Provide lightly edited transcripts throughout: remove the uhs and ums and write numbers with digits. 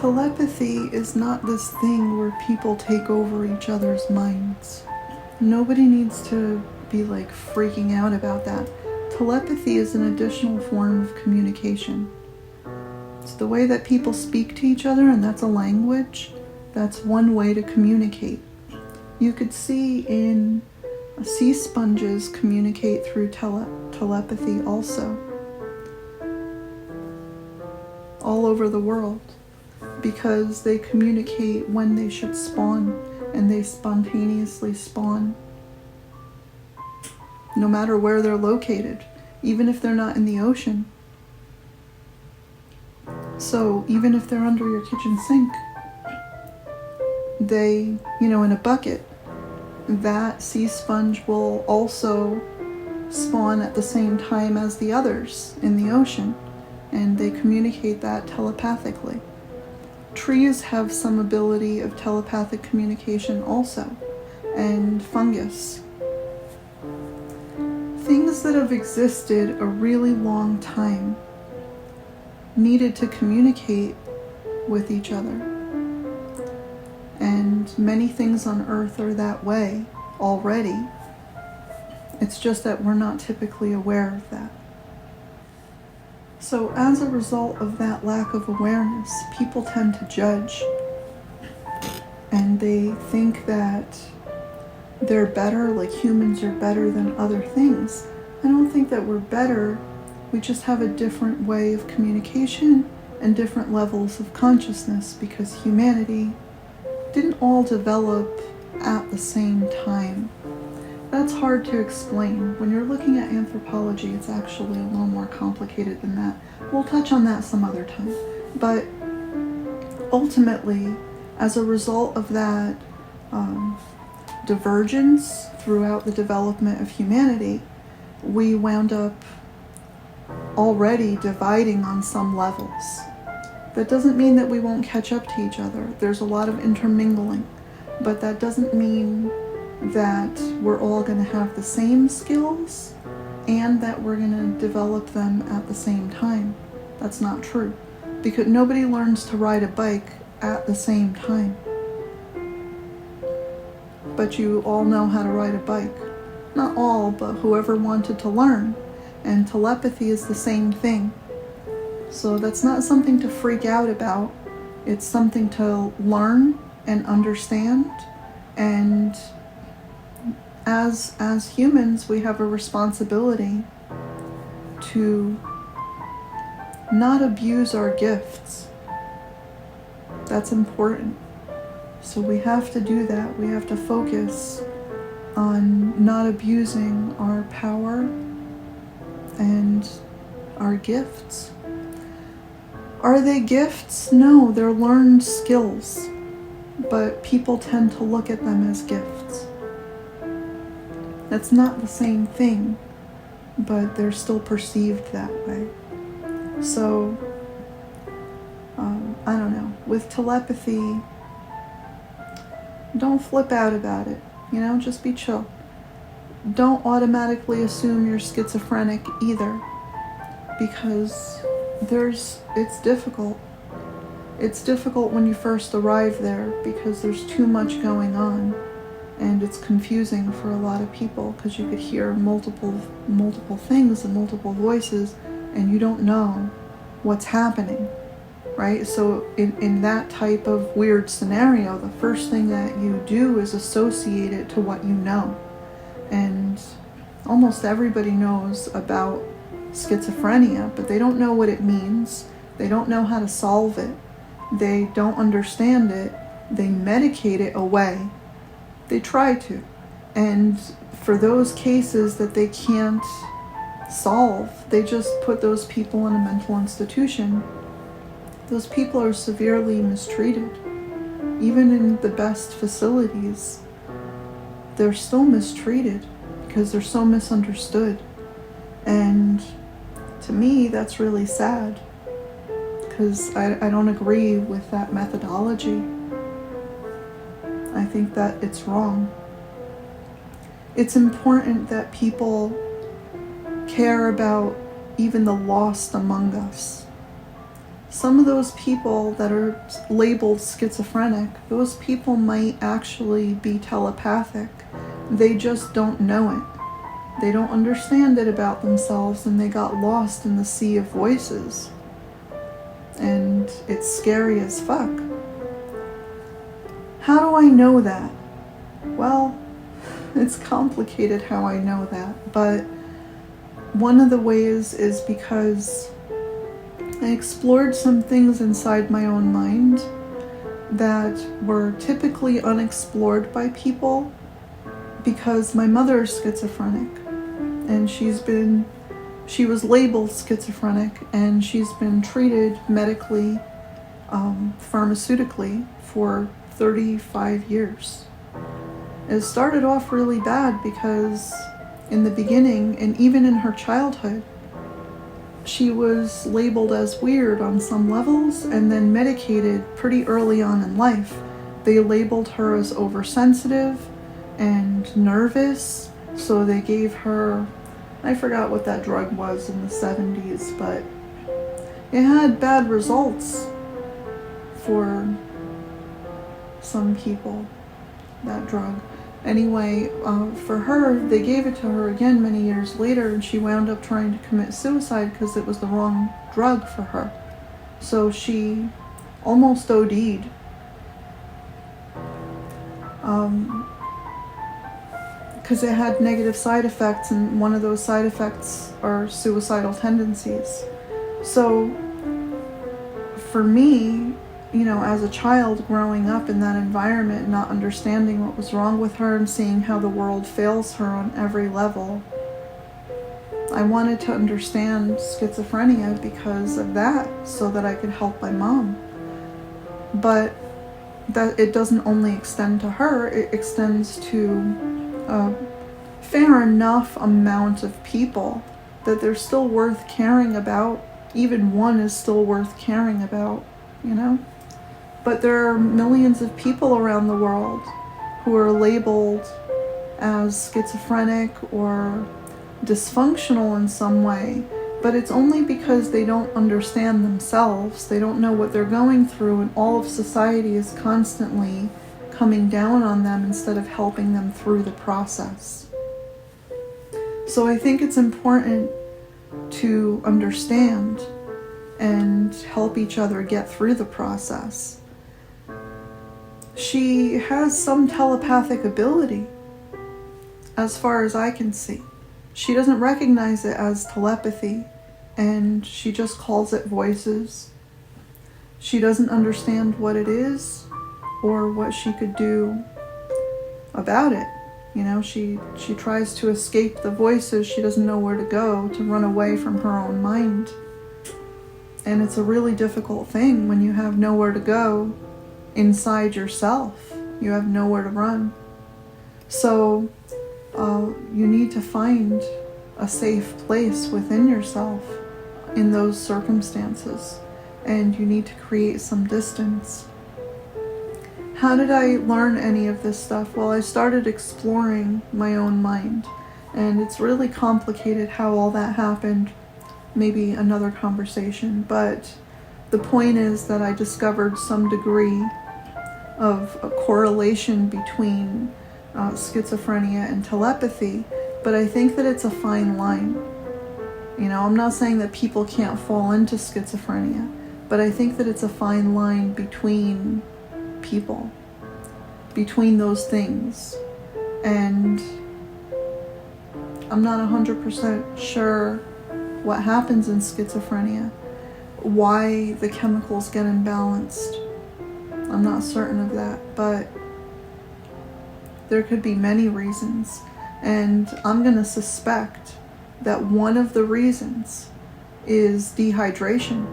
Telepathy is not this thing where people take over each other's minds. Nobody needs to be like freaking out about that. Telepathy is an additional form of communication. It's the way that people speak to each other, and that's a language. That's one way to communicate. You could see in sea sponges communicate through telepathy also. All over the world. Because they communicate when they should spawn, and they spontaneously spawn. No matter where they're located, even if they're not in the ocean. So even if they're under your kitchen sink, they, in a bucket, that sea sponge will also spawn at the same time as the others in the ocean, and they communicate that telepathically. Trees have some ability of telepathic communication also, and fungus. Things that have existed a really long time needed to communicate with each other. And many things on Earth are that way already. It's just that we're not typically aware of that. So as a result of that lack of awareness, people tend to judge. And they think that they're better, like humans are better than other things. I don't think that we're better. We just have a different way of communication and different levels of consciousness, because humanity didn't all develop at the same time. That's hard to explain. When you're looking at anthropology, it's actually a little more complicated than that. We'll touch on that some other time. But ultimately, as a result of that divergence throughout the development of humanity, we wound up already dividing on some levels. That doesn't mean that we won't catch up to each other. There's a lot of intermingling, but that doesn't mean that we're all going to have the same skills and that we're going to develop them at the same time. That's not true, because nobody learns to ride a bike at the same time. But you all know how to ride a bike. Not all, but whoever wanted to learn. And telepathy is the same thing. So that's not something to freak out about. It's something to learn and understand. And as humans, we have a responsibility to not abuse our gifts. That's important. So we have to do that. We have to focus on not abusing our power and our gifts. Are they gifts? No, they're learned skills, but people tend to look at them as gifts. That's not the same thing, but they're still perceived that way. So, I don't know, with telepathy, don't flip out about it, just be chill. Don't automatically assume you're schizophrenic either, because it's difficult. It's difficult when you first arrive there because there's too much going on, and it's confusing for a lot of people because you could hear multiple things and multiple voices, and you don't know what's happening, right? So in that type of weird scenario, the first thing that you do is associate it to what you know. And almost everybody knows about schizophrenia, but they don't know what it means. They don't know how to solve it. They don't understand it. They medicate it away. They try to. And for those cases that they can't solve, they just put those people in a mental institution. Those people are severely mistreated. Even in the best facilities, they're still mistreated because they're so misunderstood. And to me, that's really sad, because I don't agree with that methodology. I think that it's wrong. It's important that people care about even the lost among us. some of those people that are labeled schizophrenic, those people might actually be telepathic. They just don't know it. They don't understand it about themselves, and they got lost in the sea of voices. And it's scary as fuck. How do I know that? Well, it's complicated how I know that, but one of the ways is because I explored some things inside my own mind that were typically unexplored by people, because my mother is schizophrenic, and she was labeled schizophrenic, and she's been treated medically, pharmaceutically for 35 years. It started off really bad because in the beginning, and even in her childhood, she was labeled as weird on some levels and then medicated pretty early on in life. They labeled her as oversensitive and nervous, so they gave her, I forgot what that drug was in the 70s, but it had bad results for some people, that drug. Anyway, for her, they gave it to her again many years later, and she wound up trying to commit suicide because it was the wrong drug for her. So she almost OD'd. Because it had negative side effects, and one of those side effects are suicidal tendencies. So for me, you know, as a child growing up in that environment, not understanding what was wrong with her and seeing how the world fails her on every level, I wanted to understand schizophrenia because of that, so that I could help my mom. But that it doesn't only extend to her, it extends to a fair enough amount of people that they're still worth caring about. Even one is still worth caring about, you know? But there are millions of people around the world who are labeled as schizophrenic or dysfunctional in some way, but it's only because they don't understand themselves. They don't know what they're going through, and all of society is constantly coming down on them instead of helping them through the process. So I think it's important to understand and help each other get through the process. She has some telepathic ability, as far as I can see. She doesn't recognize it as telepathy, and she just calls it voices. She doesn't understand what it is or what she could do about it. You know, she tries to escape the voices. She doesn't know where to go to run away from her own mind. And it's a really difficult thing when you have nowhere to go inside yourself. You have nowhere to run. So you need to find a safe place within yourself in those circumstances, and you need to create some distance. How did I learn any of this stuff? Well, I started exploring my own mind, and it's really complicated how all that happened. Maybe another conversation, but the point is that I discovered some degree of a correlation between schizophrenia and telepathy, but I think that it's a fine line. You know, I'm not saying that people can't fall into schizophrenia, but I think that it's a fine line between people, between those things. And I'm not 100% sure what happens in schizophrenia, why the chemicals get imbalanced. I'm not certain of that, but there could be many reasons. And I'm going to suspect that one of the reasons is dehydration.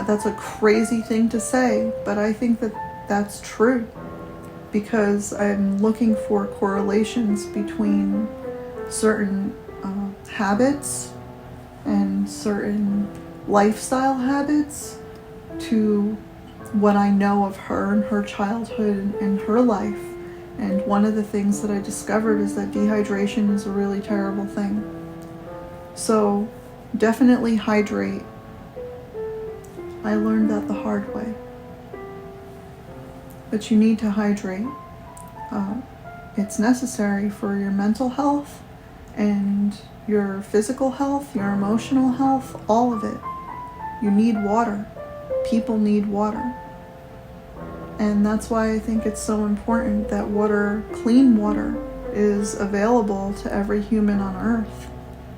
That's a crazy thing to say, but I think that that's true, because I'm looking for correlations between certain habits and certain lifestyle habits to what I know of her and her childhood and her life. And one of the things that I discovered is that dehydration is a really terrible thing. So definitely hydrate. I learned that the hard way. But you need to hydrate. It's necessary for your mental health and your physical health, your emotional health, all of it. You need water. People need water. And that's why I think it's so important that water, clean water, is available to every human on Earth.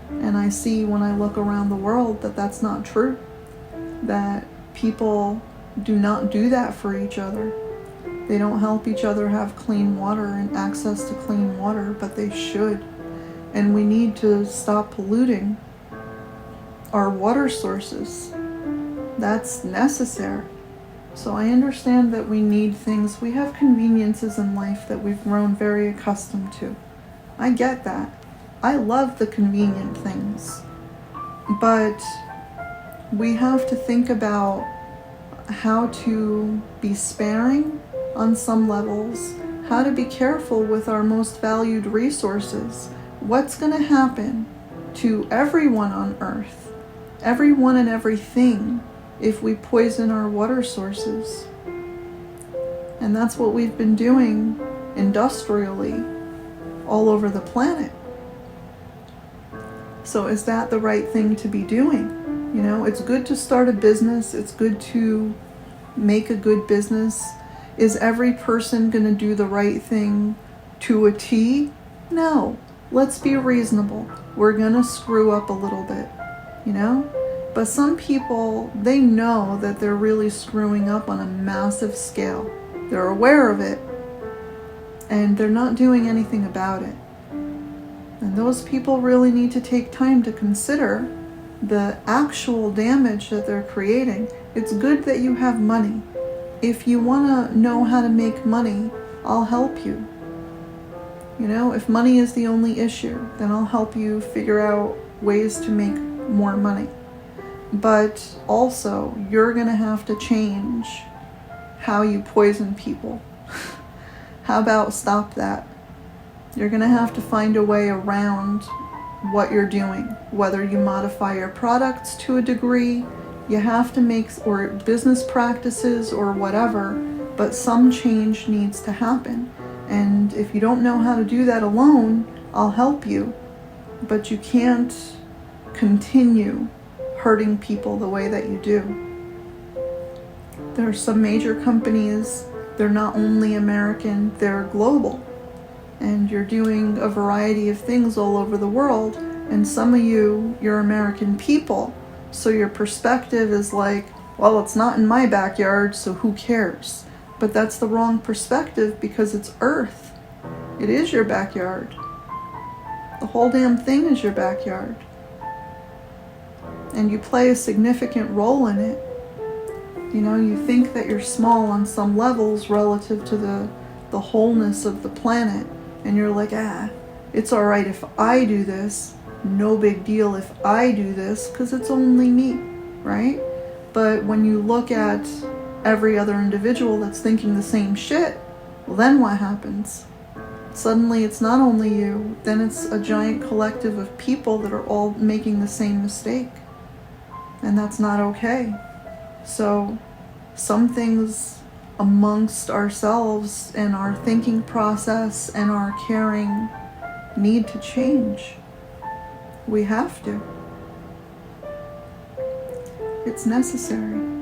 And I see when I look around the world that that's not true. That people do not do that for each other. They don't help each other have clean water and access to clean water, but they should. And we need to stop polluting our water sources. That's necessary. So I understand that we need things. We have conveniences in life that we've grown very accustomed to. I get that. I love the convenient things. But we have to think about how to be sparing on some levels, how to be careful with our most valued resources. What's going to happen to everyone on Earth, everyone and everything, if we poison our water sources? And that's what we've been doing industrially all over the planet. So is that the right thing to be doing? You know, it's good to start a business. It's good to make a good business. Is every person going to do the right thing to a T? No. Let's be reasonable. We're going to screw up a little bit, you know? But some people, they know that they're really screwing up on a massive scale. They're aware of it, and they're not doing anything about it. And those people really need to take time to consider the actual damage that they're creating. It's good that you have money. If you want to know how to make money, I'll help you. You know, if money is the only issue, then I'll help you figure out ways to make more money. But also, you're going to have to change how you poison people. How about stop that? You're going to have to find a way around what you're doing. Whether you modify your products to a degree, you have to make, or business practices or whatever, but some change needs to happen. And if you don't know how to do that alone, I'll help you. But you can't continue hurting people the way that you do. There are some major companies, they're not only American, they're global. And you're doing a variety of things all over the world. And some of you're American people. So your perspective is like, well, it's not in my backyard, so who cares? But that's the wrong perspective, because it's Earth. It is your backyard. The whole damn thing is your backyard. And you play a significant role in it. You know, you think that you're small on some levels relative to the wholeness of the planet. And you're like, it's all right if I do this. No big deal if I do this, because it's only me, right? But when you look at every other individual that's thinking the same shit, well, then what happens? Suddenly it's not only you, then it's a giant collective of people that are all making the same mistake. And that's not okay. So some things amongst ourselves and our thinking process and our caring need to change. We have to. It's necessary.